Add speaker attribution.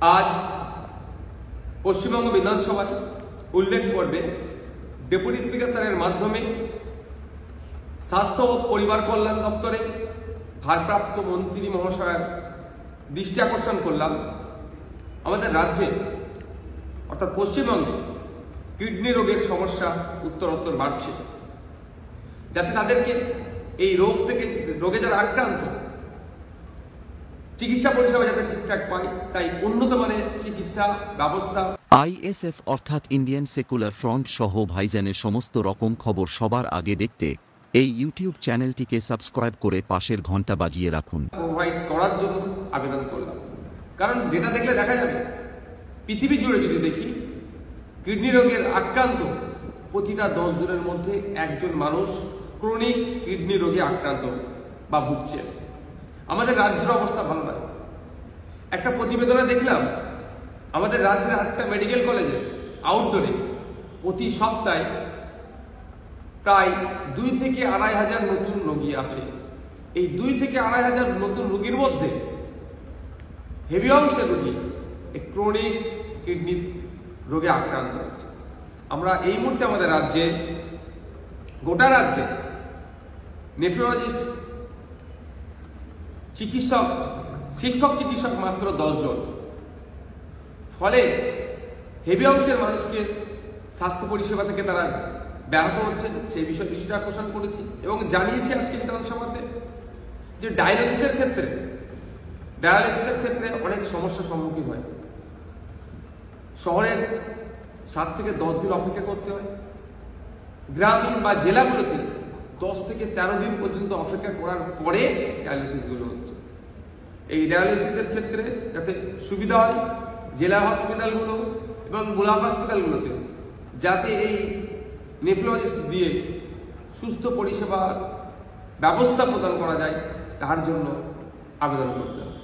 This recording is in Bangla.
Speaker 1: আজ পশ্চিমবঙ্গ বিধানসভায় উল্লেখ করবে ডেপুটি স্পিকার স্যারের মাধ্যমে স্বাস্থ্য ও পরিবার কল্যাণ দপ্তরে ভারপ্রাপ্ত মন্ত্রী মহাশয়ের দৃষ্টি আকর্ষণ করলাম আমাদের রাজ্যে অর্থাৎ পশ্চিমবঙ্গে কিডনি রোগের সমস্যা উত্তরোত্তর বাড়ছে, যাতে তাদেরকে এই রোগে যারা আক্রান্ত চিকিৎসা পরিষেবা যাতে ঠিকঠাক পায়, তাই উন্নত মানের চিকিৎসা ব্যবস্থা।
Speaker 2: আইএসএফ অর্থাৎ ইন্ডিয়ান সেকুলার ফ্রন্ট সহ ভাইজানের সমস্ত রকম খবর সবার আগে দেখতে এই ইউটিউব চ্যানেলটিকে সাবস্ক্রাইব করে পাশের ঘন্টা বাজিয়ে রাখুন।
Speaker 1: প্রোভাইড করার জন্য আবেদন করলাম, কারণ ডেটা দেখলে দেখা যাবে পৃথিবী জুড়ে যদি দেখি কিডনি রোগের আক্রান্ত প্রতিটা 10 জনের মধ্যে একজন মানুষ ক্রনিক কিডনি রোগে আক্রান্ত বা ভুগছে। আমাদের রাজ্যের অবস্থা ভালো নয়। একটা প্রতিবেদনে দেখলাম আমাদের রাজ্যের 8টা মেডিকেল কলেজের আউটডোরে প্রতি সপ্তাহে প্রায় 2 থেকে 2.5 হাজার নতুন রোগী আসে। এই 2 থেকে 2.5 হাজার নতুন রোগীর মধ্যে হেভি অংশের রোগী এই ক্রনিক কিডনি রোগে আক্রান্ত হচ্ছে। আমরা এই মুহূর্তে আমাদের রাজ্যে গোটা রাজ্যে নেফ্রোলজিস্ট শিক্ষক চিকিৎসক মাত্র 10 জন। ফলে হেভি অংশের মানুষকে স্বাস্থ্য পরিষেবা থেকে তারা ব্যাহত হচ্ছেন, সেই বিষয়ে দৃষ্টি আকর্ষণ করেছি এবং জানিয়েছি আজকে বিধানসভাতে যে ডায়ালিসিসের ক্ষেত্রে অনেক সমস্যার সম্মুখীন হয়। শহরের 7 থেকে 10 দিন অপেক্ষা করতে হয়, গ্রামীণ বা জেলাগুলোতে 10 থেকে 13 দিন পর্যন্ত অপেক্ষা করার পরে ডায়ালিসিসগুলো হচ্ছে। এই ডায়ালিসিসের ক্ষেত্রে যাতে সুবিধা হয় জেলা হসপিটালগুলো এবং ব্লক হসপিটালগুলোতে যাতে এই নেফ্রোলজিস্ট দিয়ে সুস্থ পরিষেবার ব্যবস্থা প্রদান করা যায়, তার জন্য আবেদন করতে হবে।